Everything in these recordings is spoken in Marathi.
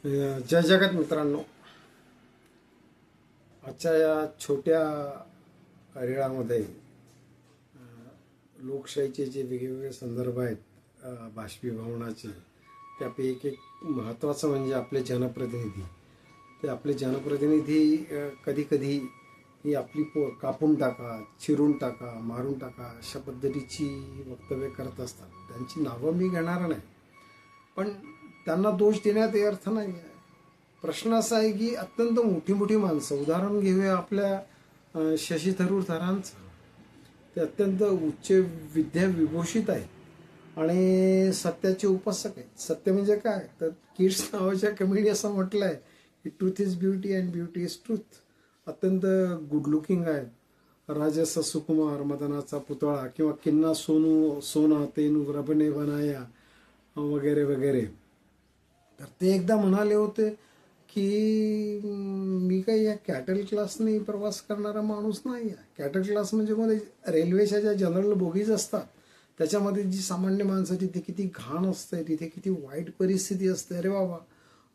जय जगत मित्रांनो, आजच्या या छोट्या रेळामध्ये लोकशाहीचे जे वेगवेगळे संदर्भ आहेत बाष्पीभवनाचे, त्यापैकी एक महत्त्वाचं म्हणजे आपले जनप्रतिनिधी. ते आपले जनप्रतिनिधी कधी कधी ही आपली कापून टाका, चिरून टाका, मारून टाका अशा पद्धतीची वक्तव्य करत असतात. त्यांची नावं मी घेणार नाही, पण त्यांना दोष देण्यात अर्थ नाही आहे. प्रश्न असा आहे की अत्यंत मोठी मोठी माणसं, उदाहरण घेऊया आपल्या शशी थरूर सरांचं. ते अत्यंत उच्च विद्याविभूषित आहेत आणि सत्याचे उपासक आहेत. सत्य म्हणजे काय तर किड्स नावाच्या कमेडी असं म्हटलं आहे की truth is beauty and beauty is truth. अत्यंत गुड लुकिंग आहेत. राजस सुकुमार, मदनाचा पुतळा किंवा किन्ना सोनू सोना तेनू रबने बनाया वगैरे वगैरे. तर ते एकदा म्हणाले होते की मी काही या कॅटल क्लासने प्रवास करणारा माणूस नाही आहे. कॅटल क्लास म्हणजे मध्ये रेल्वेच्या ज्या जनरल बोगीज असतात त्याच्यामध्ये जी सामान्य माणसं, तिथे किती घाण असते, तिथे किती वाईट परिस्थिती असते. अरे बाबा,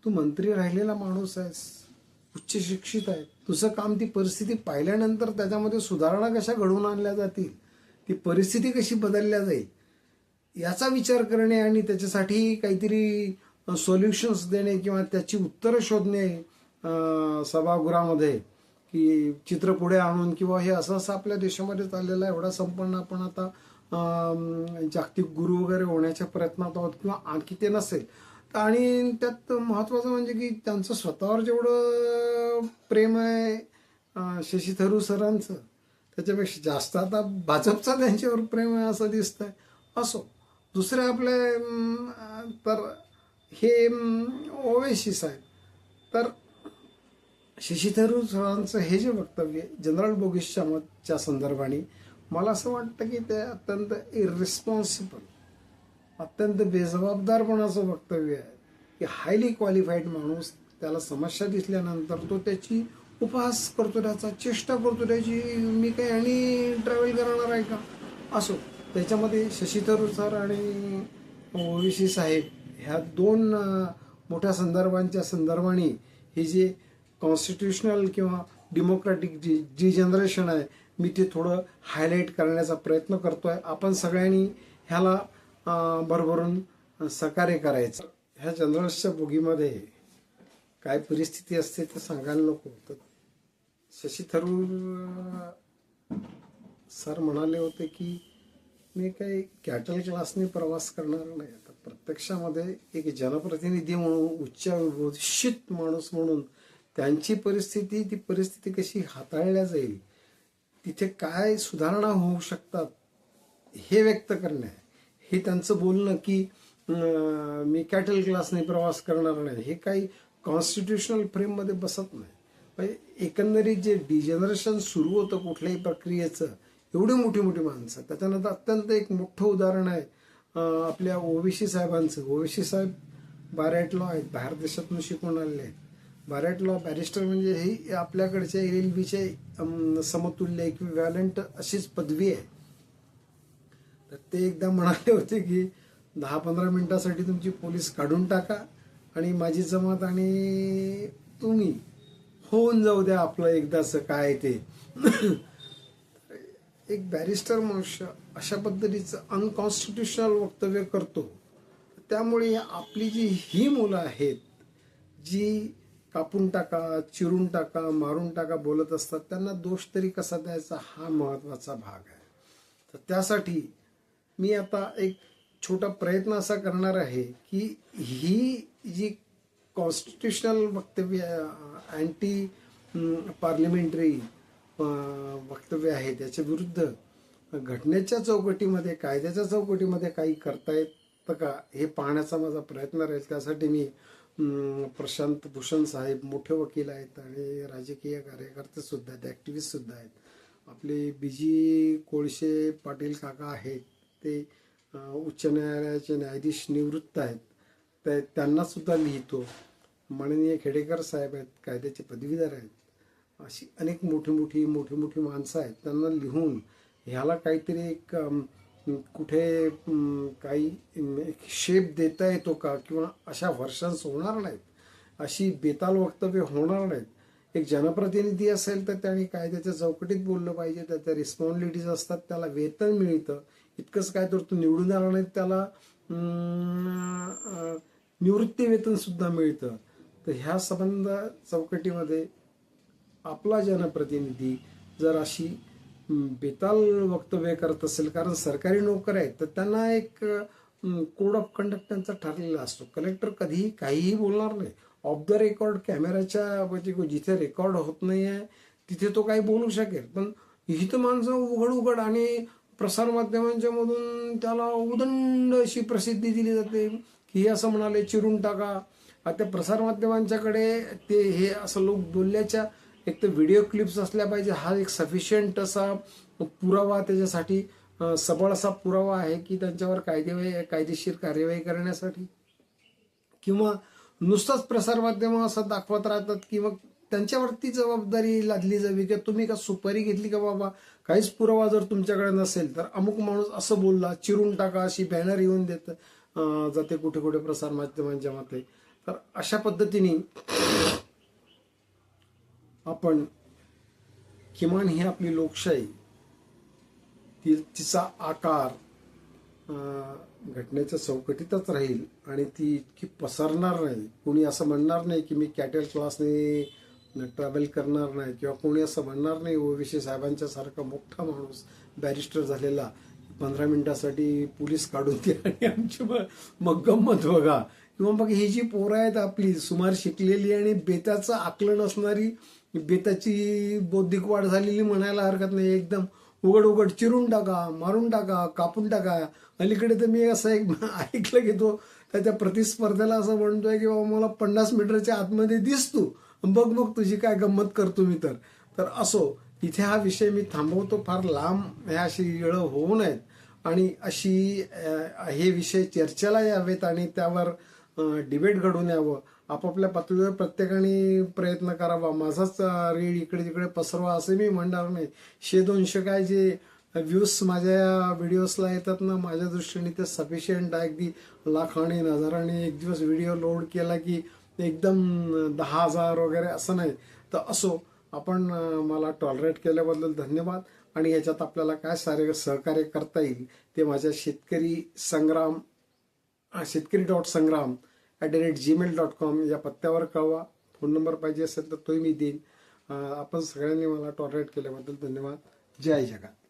तू मंत्री राहिलेला माणूस आहेस, उच्च शिक्षित आहे, तुझं काम ती परिस्थिती पाहिल्यानंतर त्याच्यामध्ये सुधारणा कशा घडवून आणल्या जातील, ती परिस्थिती कशी बदलल्या जाईल याचा विचार करणे आणि त्याच्यासाठी काहीतरी सोल्युशन्स देणे किंवा त्याची उत्तरं शोधणे सभागृहामध्ये, की चित्र पुढे आणून किंवा हे असं असं आपल्या देशामध्ये चाललेलं आहे, एवढा संपन्न आपण आता जागतिक गुरु वगैरे होण्याच्या प्रयत्नात आहोत किंवा आणखी ते नसेल. आणि त्यात महत्त्वाचं म्हणजे की त्यांचं स्वतःवर जेवढं प्रेम आहे शशी थरूर सरांचं, त्याच्यापेक्षा जास्त आता भाजपचं त्यांच्यावर प्रेम आहे असं दिसतंय. असो, दुसरे आपले तर हे ओवेसीस आहेत. तर शशी थरूर सरांचं हे जे वक्तव्य जनरल बोगीसच्या संदर्भाने मला असं वाटतं की ते अत्यंत इररिस्पॉन्सिबल, अत्यंत बेजबाबदारपणाचं वक्तव्य आहे. की हायली क्वालिफाईड माणूस, त्याला समस्या दिसल्यानंतर तो त्याची उपहास करतो, त्याचा चेष्टा करतो, त्याची मी काही आणि ट्रॅव्हल करणार आहे का असो. त्याच्यामध्ये शशी थरूर सर आणि ओवेसी साहेब ह्या दोन मोठ्या संदर्भाने हे जे कॉन्स्टिट्युशनल किंवा डेमोक्रॅटिक जी जनरेशन आहे, मी ते थोडं हायलाईट करण्याचा प्रयत्न करतोय. आपण सगळ्यांनी ह्याला भरभरून सहकार्य करायचं. ह्या जनरल्सच्या बोगीमध्ये काय परिस्थिती असते ते सांगायला नको. तर शशी थरूर सर म्हणाले होते की मी काही कॅटल क्लासने प्रवास करणार नाही. आता प्रत्यक्षामध्ये एक जनप्रतिनिधी म्हणून, उच्च विभूषित माणूस म्हणून त्यांची परिस्थिती, ती परिस्थिती कशी हाताळल्या जाईल, तिथे काय सुधारणा होऊ शकतात हे व्यक्त करणे, हे त्यांचं बोलणं की मी कॅटल क्लासने प्रवास करणार नाही, हे काही कॉन्स्टिट्युशनल फ्रेममध्ये बसत नाही. म्हणजे एकंदरीत जे डिजनरेशन सुरू होतं कुठल्याही प्रक्रियेचं, एवढी मोठी मोठी माणसं. त्याच्यानंतर अत्यंत एक मोठं उदाहरण आहे आपल्या ओवेसी साहेबांचं. ओवेसी साहेब बाराट लॉ आहेत, बाहेर देशातून शिकून आलेले आहेत. बाराट लॉ बॅरिस्टर म्हणजे ही आपल्याकडच्या LLBचे समतुल्य इक्विव्हॅलंट अशीच पदवी आहे. तर ते एकदा म्हणाले होते की 10-15 मिनिटासाठी तुमची पोलीस काढून टाका आणि माझी जमात आणि तुम्ही होऊन जाऊ द्या आपलं एकदाचं काय ते. एक बॅरिस्टर मनुष्य अशा पद्धतीचं अनकॉन्स्टिट्युशनल वक्तव्य करतो. त्यामुळे आपली जी ही मुलं आहेत जी कापून टाका, चिरून टाका, मारून टाका बोलत असतात, त्यांना दोष तरी कसा द्यायचा हा महत्त्वाचा भाग आहे. तर त्यासाठी मी आता एक छोटा प्रयत्न असा करणार आहे की ही जी कॉन्स्टिट्युशनल वक्तव्य, अँटी पार्लिमेंटरी वक्तव्य आहे, त्याच्या विरुद्ध घटनेच्या चौकटीमध्ये, कायद्याच्या चौकटीमध्ये काही करता येतं का हे पाहण्याचा माझा प्रयत्न राहील. त्यासाठी मी प्रशांत भूषण साहेब मोठे वकील आहेत आणि राजकीय कार्यकर्ते सुद्धा आहेत, ॲक्टिव्हिस्ट सुद्धा आहेत. आपले BG कोळशे पाटील काका आहेत, ते उच्च न्यायालयाचे न्यायाधीश निवृत्त आहेत, ते त्यांनासुद्धा लिहितो. माननीय खेडेकर साहेब आहेत, कायद्याचे पदवीधर आहेत. अशी अनेक मोठी मोठी माणसं आहेत, त्यांना लिहून ह्याला काहीतरी एक कुठे काही एक शेप देता येतो का, किंवा अशा व्हर्शन्स होणार नाहीत. अशी बेताल वक्तव्य होणार नाहीत. एक जनप्रतिनिधी असेल तर त्याने कायद्याच्या चौकटीत बोललं पाहिजे, त्याच्या रिस्पॉन्सिबिलिटीज असतात, त्याला वेतन मिळतं. इतकंच काय तर तो निवडून आला नाही त्याला निवृत्ती वेतन सुद्धा मिळतं. तर ह्या संबंध चौकटीमध्ये आपला जनप्रतिनिधी जर अशी बेताल वक्तव्य करत असेल, कारण सरकारी नोकर आहेत तर त्यांना एक कोड ऑफ कंडक्ट त्यांचा ठरलेला असतो. कलेक्टर कधीही काहीही बोलणार नाही. ऑफ द रेकॉर्ड कॅमेराच्या म्हणजे जिथे रेकॉर्ड होत नाही आहे तिथे तो काही बोलू शकेल, पण ही तर माणसं उघड आणि प्रसारमाध्यमांच्या मधून त्याला उदंड अशी प्रसिद्धी दिली जाते की हे असं म्हणाले चिरून टाका. आता प्रसारमाध्यमांच्याकडे ते हे असं लोक बोलल्याच्या एक तर व्हिडिओ क्लिप्स असल्या पाहिजे. हा एक सफिशियंट असा पुरावा, त्याच्यासाठी सबळ असा पुरावा आहे की त्यांच्यावर कायदेशीर कार्यवाही करण्यासाठी. किंवा नुसतंच प्रसारमाध्यम असं दाखवत राहतात की मग त्यांच्यावरती जबाबदारी लादली जावी की तुम्ही का सुपारी घेतली का बाबा, काहीच पुरावा जर तुमच्याकडे नसेल तर अमुक माणूस असं बोलला चिरून टाका अशी बॅनर येऊन देत जाते कुठे कुठे प्रसारमाध्यमांच्या मते. तर अशा पद्धतीने आपण किमान ही आपली लोकशाही तिचा आकार घटनेच्या चौकटीतच राहील आणि ती इतकी पसरणार नाही. कोणी असं म्हणणार नाही की मी कॅटेल क्लासने ट्रॅव्हल करणार नाही, किंवा कोणी असं म्हणणार नाही ओवीसी साहेबांच्या सारखा मोठा माणूस बॅरिस्टर झालेला 15 मिनिटासाठी पोलीस काढून द्या आणि आमची मग गंमत बघा. किंवा मग ही जी पोरं आहेत आपली सुमार शिकलेली आणि बेताचं आकलन असणारी, बेताची बौद्धिक वाढ झालेली म्हणायला हरकत नाही, एकदम उघड चिरून टाका, मारून टाका, कापून टाका. अलीकडे तर मी असं एक ऐकलं की तो त्याच्या प्रतिस्पर्ध्याला असं म्हणतोय की बाबा मला 50 मीटरच्या आतमध्ये दिसतो, बघ तुझी काय गंमत करतो मी. तर असो, इथे हा विषय मी थांबवतो. फार लांब ह्या अशी येळं होऊ नयेत आणि अशी हे विषय चर्चेला यावेत आणि त्यावर डिबेट घडून यावं. आपापल्या पातळीवर प्रत्येकाने प्रयत्न करावा. माझाच रेड इकडे तिकडे पसरवा असं मी म्हणणार नाही. 100-200 काय जे व्ह्यूज माझ्या व्हिडिओजला येतात ना, माझ्या दृष्टीने ते सफिशियंट आहे. अगदी लाखाने हजाराने एक दिवस व्हिडिओ लोड केला की एकदम 10,000 वगैरे असं नाही. तर असो, आपण मला टॉलरेट केल्याबद्दल धन्यवाद. आणि याच्यात आपल्याला काय सारे सहकार्य करता येईल ते माझ्या शेतकरी.संग्राम@gmail.com या पत्त्यावर कळवा. फोन नंबर पाहिजे असेल तर तोही मी देईन. आपण सगळ्यांनी मला टॉलरेट केल्याबद्दल धन्यवाद. जय जगत.